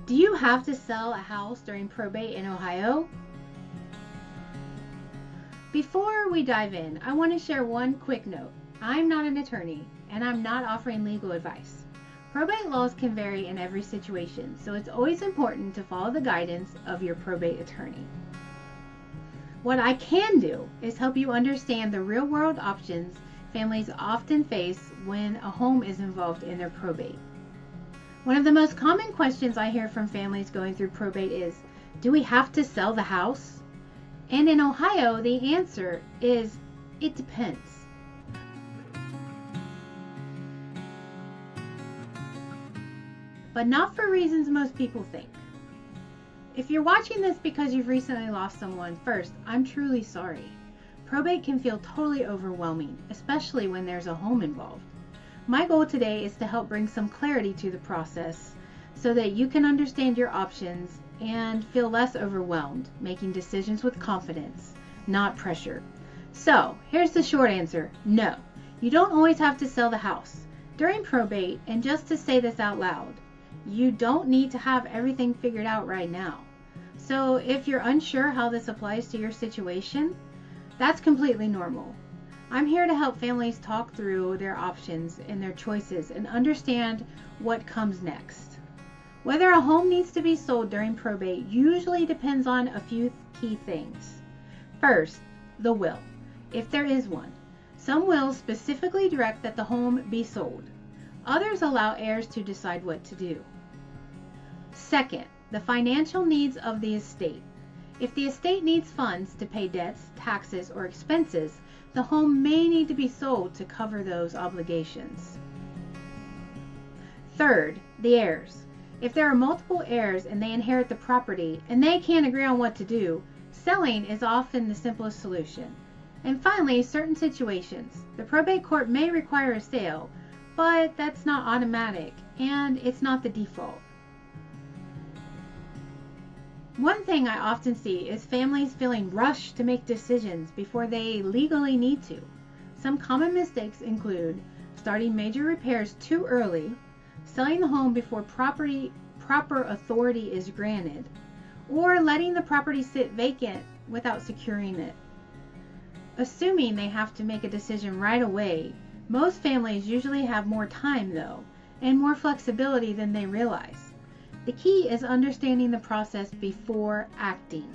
Do you have to sell a house during probate in Ohio? Before we dive in, I want to share one quick note. I'm not an attorney, and I'm not offering legal advice. Probate laws can vary in every situation, so it's always important to follow the guidance of your probate attorney. What I can do is help you understand the real-world options families often face when a home is involved in their probate. One of the most common questions I hear from families going through probate is, do we have to sell the house? And in Ohio, the answer is, it depends. But not for reasons most people think. If you're watching this because you've recently lost someone, first, I'm truly sorry. Probate can feel totally overwhelming, especially when there's a home involved. My goal today is to help bring some clarity to the process so that you can understand your options and feel less overwhelmed, making decisions with confidence, not pressure. So, here's the short answer. No, you don't always have to sell the house. During probate, and just to say this out loud, you don't need to have everything figured out right now. So if you're unsure how this applies to your situation, that's completely normal. I'm here to help families talk through their options and their choices and understand what comes next. Whether a home needs to be sold during probate usually depends on a few key things. First, the will, if there is one. Some wills specifically direct that the home be sold. Others allow heirs to decide what to do. Second, the financial needs of the estate. If the estate needs funds to pay debts, taxes, or expenses, the home may need to be sold to cover those obligations. Third, the heirs. If there are multiple heirs and they inherit the property and they can't agree on what to do, selling is often the simplest solution. And finally, certain situations. The probate court may require a sale, but that's not automatic and it's not the default. One thing I often see is families feeling rushed to make decisions before they legally need to. Some common mistakes include starting major repairs too early, selling the home before proper authority is granted, or letting the property sit vacant without securing it. Assuming they have to make a decision right away, most families usually have more time though, and more flexibility than they realize. The key is understanding the process before acting.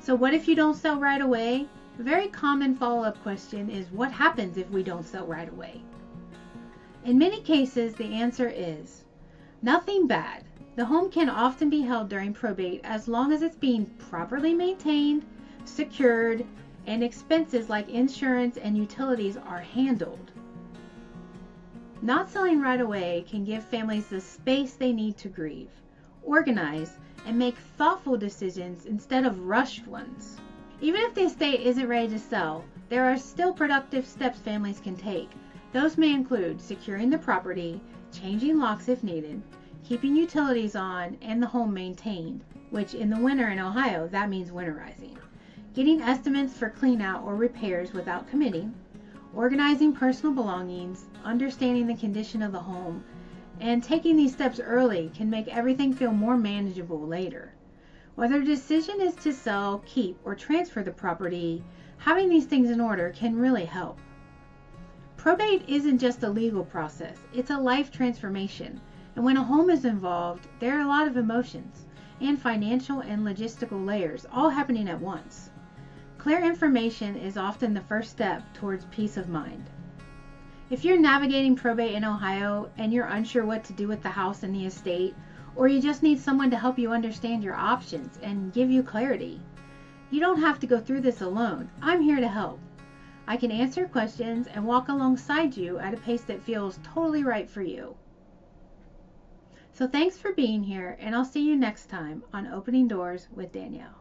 So what if you don't sell right away? A very common follow-up question is, what happens if we don't sell right away? In many cases, the answer is nothing bad. The home can often be held during probate as long as it's being properly maintained, secured, and expenses like insurance and utilities are handled. Not selling right away can give families the space they need to grieve, organize, and make thoughtful decisions instead of rushed ones. Even if the estate isn't ready to sell, there are still productive steps families can take. Those may include securing the property, changing locks if needed, keeping utilities on, and the home maintained, which in the winter in Ohio, that means winterizing. Getting estimates for clean out or repairs without committing, organizing personal belongings, understanding the condition of the home, and taking these steps early can make everything feel more manageable later. Whether the decision is to sell, keep, or transfer the property, having these things in order can really help. Probate isn't just a legal process, it's a life transformation. And when a home is involved, there are a lot of emotions and financial and logistical layers all happening at once. Clear information is often the first step towards peace of mind. If you're navigating probate in Ohio and you're unsure what to do with the house and the estate, or you just need someone to help you understand your options and give you clarity, you don't have to go through this alone. I'm here to help. I can answer questions and walk alongside you at a pace that feels totally right for you. So thanks for being here, and I'll see you next time on Opening Doors with Danielle.